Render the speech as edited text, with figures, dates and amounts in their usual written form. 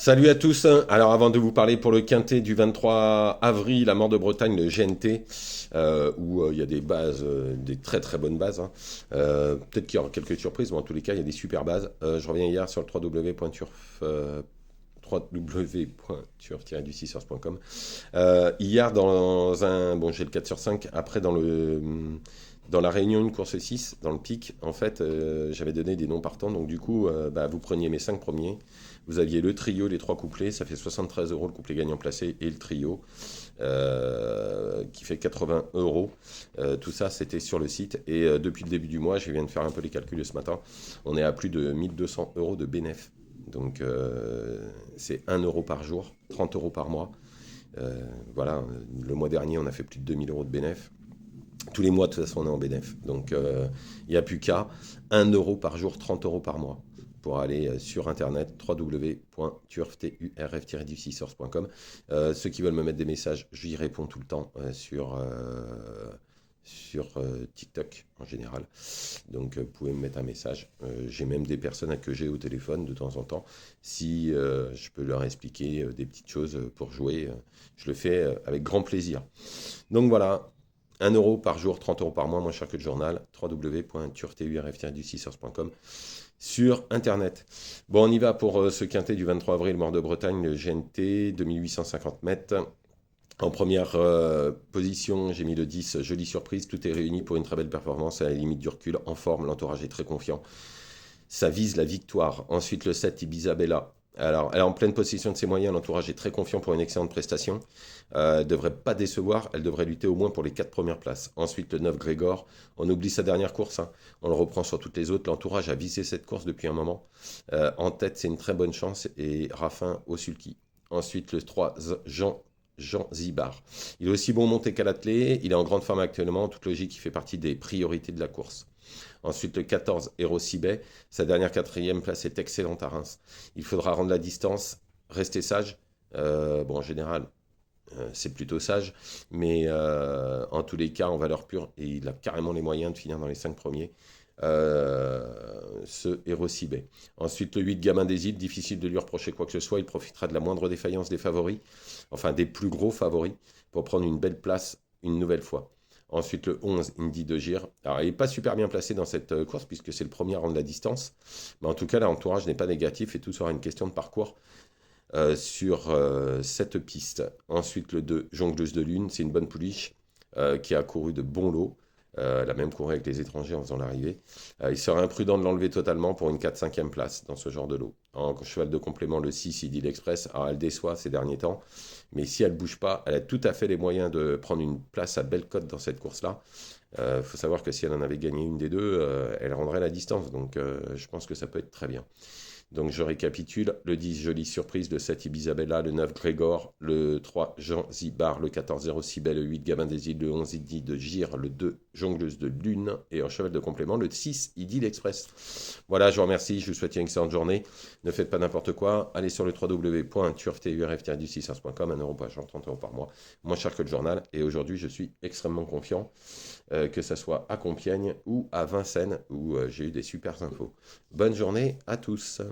Salut à tous. Alors avant de vous parler pour le quintet du 23 avril, la mort de Bretagne, le GNT, où il y a des bases, des très très bonnes bases, hein. Peut-être qu'il y aura quelques surprises, mais en tous les cas, il y a des super bases. Je reviens hier sur le www.turf. www.turf-du6source.com. Hier, bon, j'ai le 4 sur 5. Après, dans la réunion une course 6 dans le pic, en fait, j'avais donné des noms partants. Donc, du coup, vous preniez mes 5 premiers. Vous aviez le trio, les 3 couplets. Ça fait 73 euros le couplet gagnant placé et le trio qui fait 80 euros. Tout ça, c'était sur le site. Et depuis le début du mois, je viens de faire un peu les calculs ce matin. On est à plus de 1200 euros de bénéf. Donc, c'est 1 euro par jour, 30 euros par mois. Voilà, le mois dernier, on a fait plus de 2000 euros de bénéf. Tous les mois, de toute façon, on est en bénéf. Donc, il n'y a plus qu'à 1 euro par jour, 30 euros par mois. Pour aller sur internet www.turf-du6source.com. Ceux qui veulent me mettre des messages, j'y réponds tout le temps sur TikTok en général. Donc vous pouvez me mettre un message. J'ai même des personnes que j'ai au téléphone de temps en temps. Si je peux leur expliquer des petites choses pour jouer, je le fais avec grand plaisir. Donc voilà, 1 euro par jour, 30 euros par mois, moins cher que le journal. www.turf-du6source.com sur Internet. Bon, on y va pour ce quintet du 23 avril, mort de Bretagne, le GNT, 2850 mètres. En première position, j'ai mis le 10, jolie surprise, tout est réuni pour une très belle performance à la limite du recul, en forme, l'entourage est très confiant. Ça vise la victoire. Ensuite, le 7, Ibisabella. Alors, elle est en pleine possession de ses moyens, l'entourage est très confiant pour une excellente prestation. Elle ne devrait pas décevoir, elle devrait lutter au moins pour les 4 premières places. Ensuite, le 9, Grégor. On oublie sa dernière course, hein. On le reprend sur toutes les autres. L'entourage a visé cette course depuis un moment. En tête, c'est une très bonne chance et Raffin au sulky. Ensuite, le 3, Jean Zibar. Il est aussi bon monté qu'à l'attelé, il est en grande forme actuellement, en toute logique, il fait partie des priorités de la course. Ensuite, le 14, Hero Sibet. Sa dernière quatrième place est excellente à Reims. Il faudra rendre la distance, rester sage. Bon, en général, c'est plutôt sage, mais en tous les cas, en valeur pure, et il a carrément les moyens de finir dans les 5 premiers. Ce Hero Sibet. Ensuite, le 8, Gamin des îles, difficile de lui reprocher quoi que ce soit, il profitera de la moindre défaillance des favoris, enfin des plus gros favoris, pour prendre une belle place une nouvelle fois. Ensuite, le 11, Indy de Gire. Alors, il n'est pas super bien placé dans cette course, puisque c'est le premier à rendre la distance. Mais en tout cas, l'entourage n'est pas négatif et tout sera une question de parcours sur cette piste. Ensuite, le 2, Jongleuse de Lune. C'est une bonne pouliche qui a couru de bons lots. Elle a même couru avec les étrangers en faisant l'arrivée. Il serait imprudent de l'enlever totalement pour une 4-5e place dans ce genre de lot. En cheval de complément, le 6, Idylle Express. Alors, elle déçoit ces derniers temps. Mais si elle ne bouge pas, elle a tout à fait les moyens de prendre une place à belle cote dans cette course-là. Il faut savoir que si elle en avait gagné une des deux, elle rendrait la distance. Donc je pense que ça peut être très bien. Donc je récapitule, le 10, jolie surprise, le 7, Ibisabella, le 9, Grégor, le 3, Jean Zibar, le 14, Zéro Cybèle, le 8, Gabin des îles, le 11, Idy de Gire, le 2, Jongleuse de Lune, et en cheval de complément, le 6, Idylle Express. Voilà, je vous remercie, je vous souhaite une excellente journée. Ne faites pas n'importe quoi, allez sur le www.turf-du6source.com, 1 euro par jour, 30 euros par mois, moins cher que le journal, et aujourd'hui je suis extrêmement confiant, que ce soit à Compiègne ou à Vincennes, où j'ai eu des super infos. Bonne journée à tous.